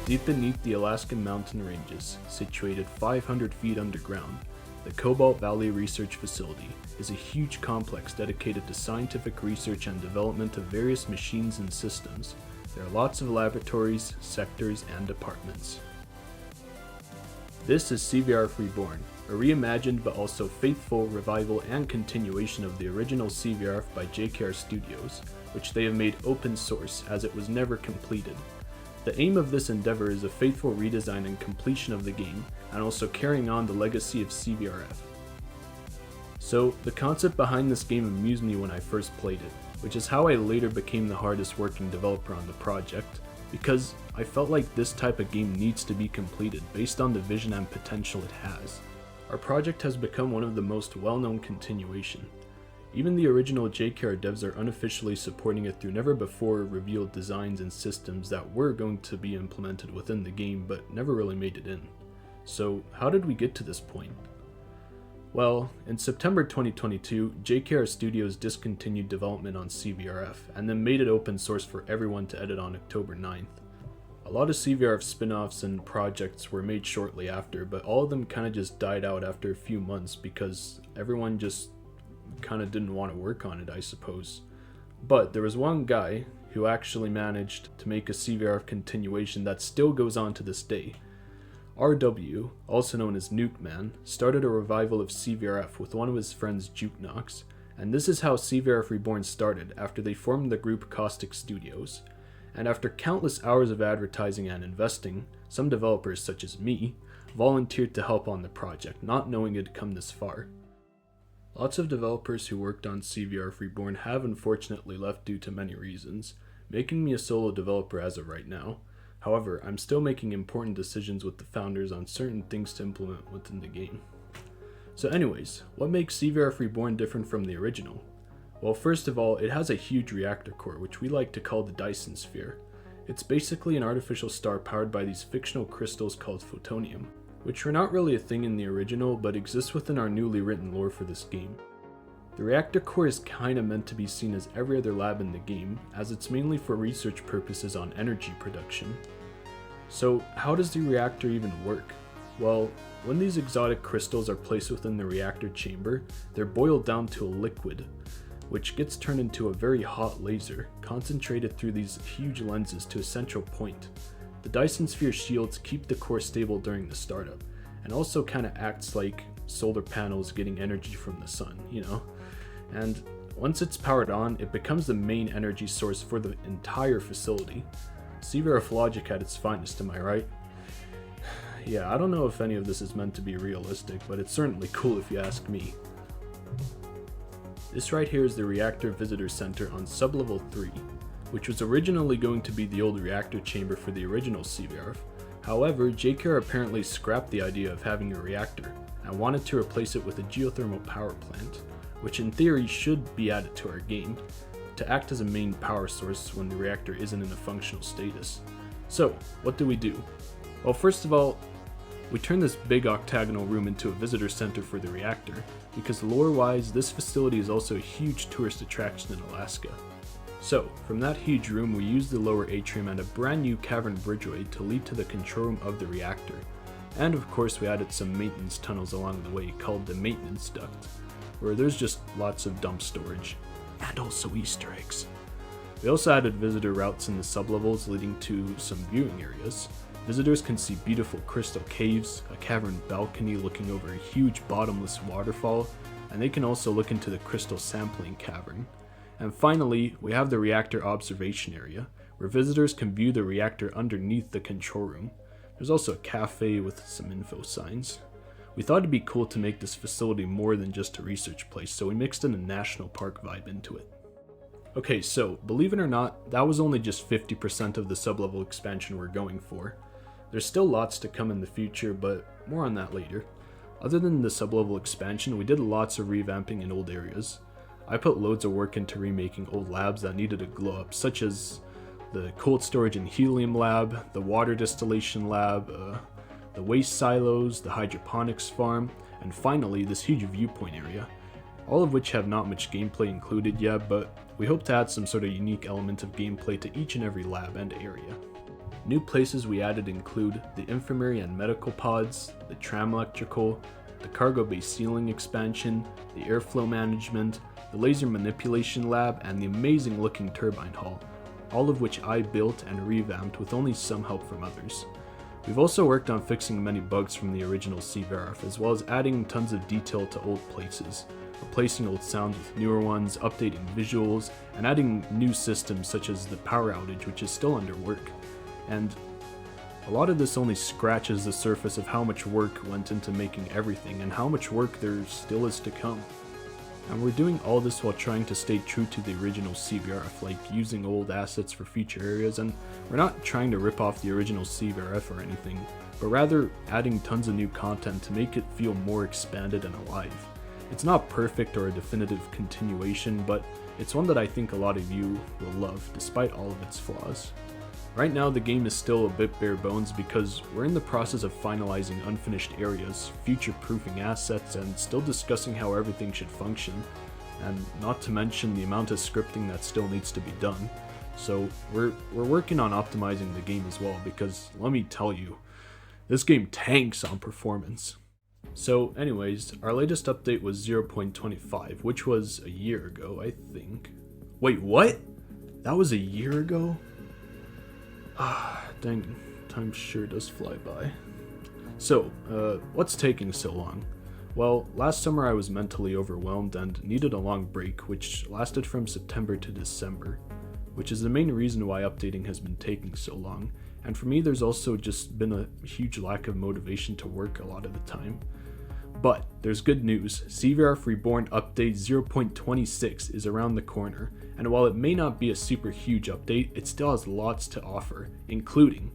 Deep beneath the Alaskan mountain ranges, situated 500 feet underground, the Cobalt Valley Research Facility is a huge complex dedicated to scientific research and development of various machines and systems. There are lots of laboratories, sectors, and departments. This is CVRF Reborn, a reimagined but also faithful revival and continuation of the original CVRF by JKR Studios, which they have made open source as it was never completed. The aim of this endeavor is a faithful redesign and completion of the game, and also carrying on the legacy of CVRF. So, the concept behind this game amused me when I first played it, which is how I later became the hardest working developer on the project, because I felt like this type of game needs to be completed based on the vision and potential it has. Our project has become one of the most well-known continuation. Even the original JKR devs are unofficially supporting it through never before revealed designs and systems that were going to be implemented within the game but never really made it in. So how did we get to this point? Well, in September 2022, JKR Studios discontinued development on CVRF and then made it open source for everyone to edit on October 9th. A lot of CVRF spin-offs and projects were made shortly after, but all of them kind of just died out after a few months because everyone just kind of didn't want to work on it, I suppose. But there was one guy who actually managed to make a CVRF continuation that still goes on to this day. RW, also known as Nuke Man, started a revival of CVRF with one of his friends, Jukenox, and this is how CVRF Reborn started after they formed the group Caustic Studios. And after countless hours of advertising and investing, some developers, such as me, volunteered to help on the project, not knowing it'd come this far. Lots of developers who worked on CVRF Reborn have unfortunately left due to many reasons, making me a solo developer as of right now. However, I'm still making important decisions with the founders on certain things to implement within the game. So anyways, what makes CVRF Reborn different from the original? Well, first of all, it has a huge reactor core, which we like to call the Dyson Sphere. It's basically an artificial star powered by these fictional crystals called photonium, which were not really a thing in the original, but exist within our newly written lore for this game. The reactor core is kinda meant to be seen as every other lab in the game, as it's mainly for research purposes on energy production. So how does the reactor even work? Well, when these exotic crystals are placed within the reactor chamber, they're boiled down to a liquid, which gets turned into a very hot laser, concentrated through these huge lenses to a central point. The Dyson Sphere shields keep the core stable during the startup, and also kinda acts like solar panels getting energy from the sun, you know? And once it's powered on, it becomes the main energy source for the entire facility. CVRF logic at its finest, am I right? Yeah, I don't know if any of this is meant to be realistic, but it's certainly cool if you ask me. This right here is the Reactor Visitor Center on Sublevel 3, which was originally going to be the old reactor chamber for the original CVRF. However, JKR apparently scrapped the idea of having a reactor and wanted to replace it with a geothermal power plant, which in theory should be added to our game, to act as a main power source when the reactor isn't in a functional status. So, what do? Well, first of all, we turn this big octagonal room into a visitor center for the reactor, because lore-wise, this facility is also a huge tourist attraction in Alaska. So, from that huge room, we use the lower atrium and a brand new cavern bridgeway to lead to the control room of the reactor. And of course, we added some maintenance tunnels along the way called the maintenance duct, where there's just lots of dump storage, and also Easter eggs. We also added visitor routes in the sublevels leading to some viewing areas. Visitors can see beautiful crystal caves, a cavern balcony looking over a huge bottomless waterfall, and they can also look into the crystal sampling cavern. And finally, we have the reactor observation area, where visitors can view the reactor underneath the control room. There's also a cafe with some info signs. We thought it'd be cool to make this facility more than just a research place, so we mixed in a national park vibe into it. Okay, so believe it or not, that was only just 50% of the sublevel expansion we're going for. There's still lots to come in the future, but more on that later. Other than the sublevel expansion, we did lots of revamping in old areas. I put loads of work into remaking old labs that needed a glow up, such as the cold storage and helium lab, the water distillation lab, the waste silos, the hydroponics farm, and finally this huge viewpoint area, all of which have not much gameplay included yet, but we hope to add some sort of unique element of gameplay to each and every lab and area. New places we added include the infirmary and medical pods, the tram electrical, the cargo bay ceiling expansion, the airflow management, the laser manipulation lab, and the amazing looking turbine hall, all of which I built and revamped with only some help from others. We've also worked on fixing many bugs from the original CVRF, as well as adding tons of detail to old places, replacing old sounds with newer ones, updating visuals, and adding new systems such as the power outage, which is still under work. And a lot of this only scratches the surface of how much work went into making everything and how much work there still is to come. And we're doing all this while trying to stay true to the original CVRF, like using old assets for future areas, and we're not trying to rip off the original CVRF or anything, but rather adding tons of new content to make it feel more expanded and alive. It's not perfect or a definitive continuation, but it's one that I think a lot of you will love, despite all of its flaws. Right now the game is still a bit bare bones because we're in the process of finalizing unfinished areas, future-proofing assets, and still discussing how everything should function, and not to mention the amount of scripting that still needs to be done. So we're working on optimizing the game as well, because let me tell you, this game tanks on performance. So anyways, our latest update was 0.25, which was a year ago, I think. Wait, what? That was a year ago? Dang, time sure does fly by. So, what's taking so long? Well, last summer I was mentally overwhelmed and needed a long break, which lasted from September to December, which is the main reason why updating has been taking so long. And for me, there's also just been a huge lack of motivation to work a lot of the time. But there's good news. CVRF Reborn Update 0.26 is around the corner, and while it may not be a super huge update, it still has lots to offer, including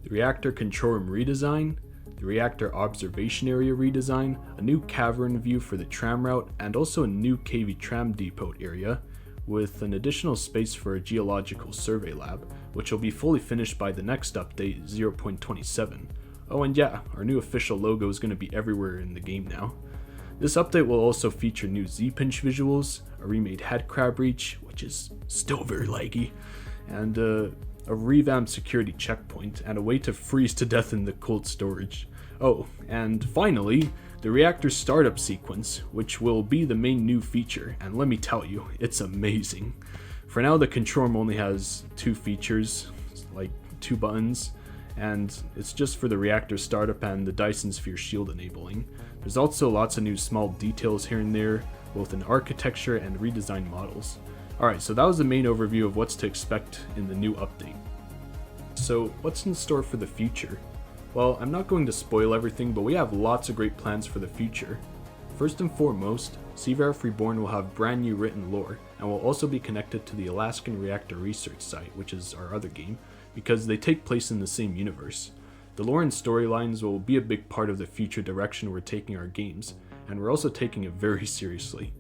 the reactor control room redesign, the reactor observation area redesign, a new cavern view for the tram route, and also a new KV tram depot area, with an additional space for a geological survey lab, which will be fully finished by the next update 0.27. Oh, and yeah, our new official logo is going to be everywhere in the game now. This update will also feature new Z-pinch visuals, a remade headcrab reach, which is still very laggy, and a revamped security checkpoint, and a way to freeze to death in the cold storage. Oh, and finally, the reactor startup sequence, which will be the main new feature, and let me tell you, it's amazing. For now, the control room only has 2 features, like 2 buttons, and it's just for the reactor startup and the Dyson Sphere shield enabling. There's also lots of new small details here and there, both in architecture and redesigned models. Alright, so that was the main overview of what's to expect in the new update. So what's in store for the future? Well, I'm not going to spoil everything, but we have lots of great plans for the future. First and foremost, CVRF Reborn will have brand new written lore, and will also be connected to the Alaskan Reactor Research Site, which is our other game, because they take place in the same universe. The lore and storylines will be a big part of the future direction we're taking our games, and we're also taking it very seriously.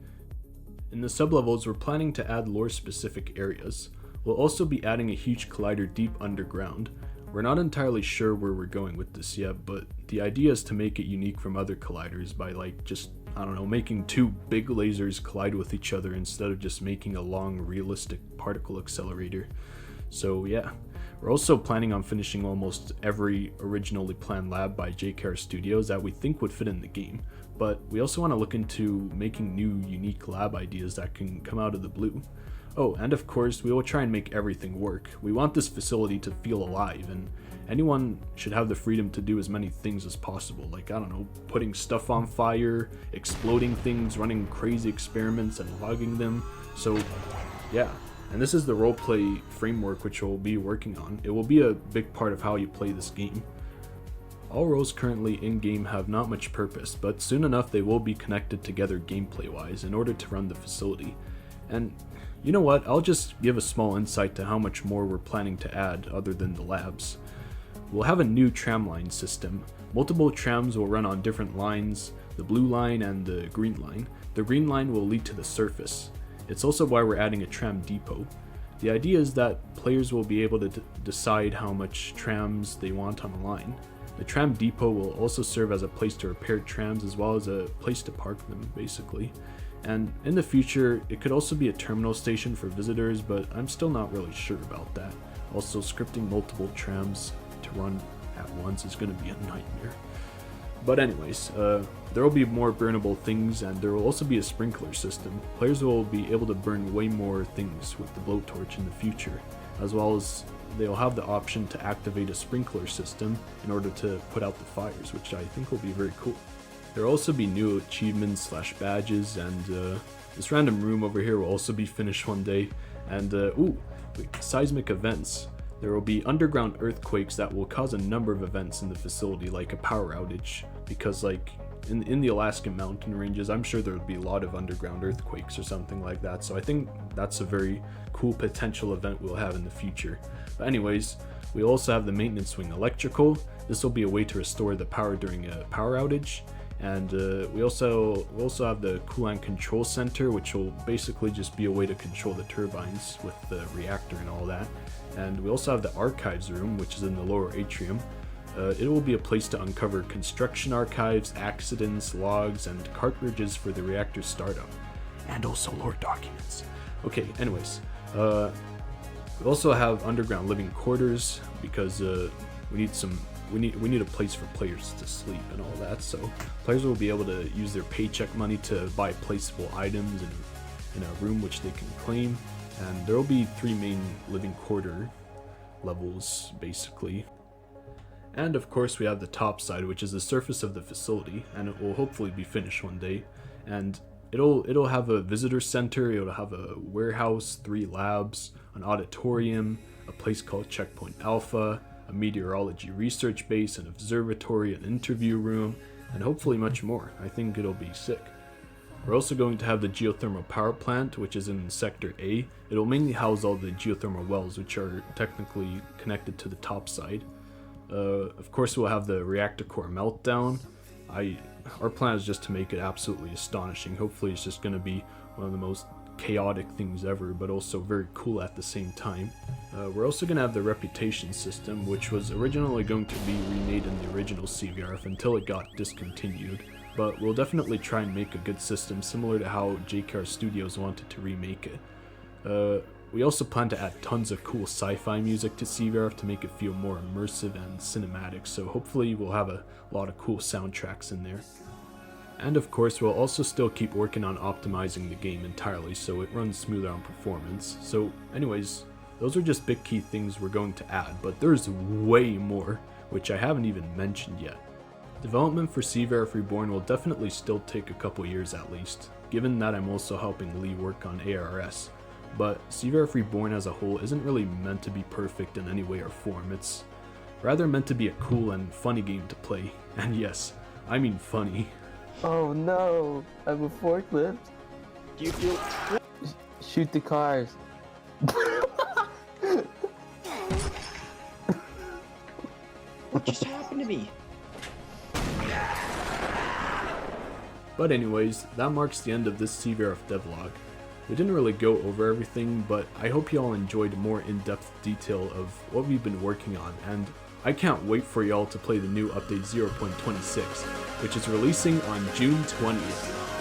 In the sublevels, we're planning to add lore-specific areas. We'll also be adding a huge collider deep underground. We're not entirely sure where we're going with this yet, but the idea is to make it unique from other colliders by making 2 big lasers collide with each other instead of just making a long, realistic particle accelerator. So yeah. We're also planning on finishing almost every originally planned lab by CookieCrisps Studios that we think would fit in the game, but we also want to look into making new, unique lab ideas that can come out of the blue. Oh, and of course, we will try and make everything work. We want this facility to feel alive, and anyone should have the freedom to do as many things as possible, like, I don't know, putting stuff on fire, exploding things, running crazy experiments and logging them. So, yeah. And this is the roleplay framework which we'll be working on. It will be a big part of how you play this game. All roles currently in-game have not much purpose, but soon enough they will be connected together gameplay-wise in order to run the facility. And you know what, I'll just give a small insight to how much more we're planning to add other than the labs. We'll have a new tram line system. Multiple trams will run on different lines, the blue line and the green line. The green line will lead to the surface. It's also why we're adding a tram depot. The idea is that players will be able to decide how much trams they want on a line. The tram depot will also serve as a place to repair trams as well as a place to park them, basically. And in the future, it could also be a terminal station for visitors, but I'm still not really sure about that. Also, scripting multiple trams to run at once is going to be a nightmare. But anyways, there will be more burnable things, and there will also be a sprinkler system. Players will be able to burn way more things with the blowtorch in the future, as well as they'll have the option to activate a sprinkler system in order to put out the fires, which I think will be very cool. There will also be new achievements / badges, and this random room over here will also be finished one day. And seismic events. There will be underground earthquakes that will cause a number of events in the facility, like a power outage, because like in the Alaskan mountain ranges, I'm sure there would be a lot of underground earthquakes or something like that. So I think that's a very cool potential event we'll have in the future. But anyways, we also have the maintenance wing electrical. This will be a way to restore the power during a power outage. And we also have the coolant control center, which will basically just be a way to control the turbines with the reactor and all that. And we also have the archives room, which is in the lower atrium. It will be a place to uncover construction archives, accidents, logs, and cartridges for the reactor startup, and also lore documents. Okay, anyways, we also have underground living quarters because we need a place for players to sleep and all that. So players will be able to use their paycheck money to buy placeable items in a room which they can claim. And there will be 3 main living quarter levels basically. And of course we have the top side, which is the surface of the facility, and it will hopefully be finished one day. And it'll have a visitor center, it'll have a warehouse, 3 labs, an auditorium, a place called Checkpoint Alpha, a meteorology research base, an observatory, an interview room, and hopefully much more. I think it'll be sick. We're also going to have the geothermal power plant, which is in Sector A. It'll mainly house all the geothermal wells, which are technically connected to the top side. Of course, we'll have the reactor core meltdown. Our plan is just to make it absolutely astonishing. Hopefully it's just going to be one of the most chaotic things ever, but also very cool at the same time. We're also going to have the reputation system, which was originally going to be remade in the original CVRF until it got discontinued. But we'll definitely try and make a good system similar to how JKR Studios wanted to remake it. We also plan to add tons of cool sci-fi music to CVRF to make it feel more immersive and cinematic, so hopefully we'll have a lot of cool soundtracks in there. And of course we'll also still keep working on optimizing the game entirely so it runs smoother on performance. So anyways, those are just big key things we're going to add, but there's way more, which I haven't even mentioned yet. Development for CVRF Reborn will definitely still take a couple years at least, given that I'm also helping Lee work on ARS. But CVRF Reborn as a whole isn't really meant to be perfect in any way or form. It's rather meant to be a cool and funny game to play. And yes, I mean funny. Oh no, I have a forklift. Shoot the cars. What just happened to me? But anyways, that marks the end of this CVRF devlog. We didn't really go over everything, but I hope y'all enjoyed more in-depth detail of what we've been working on, and I can't wait for y'all to play the new update 0.26, which is releasing on June 20th.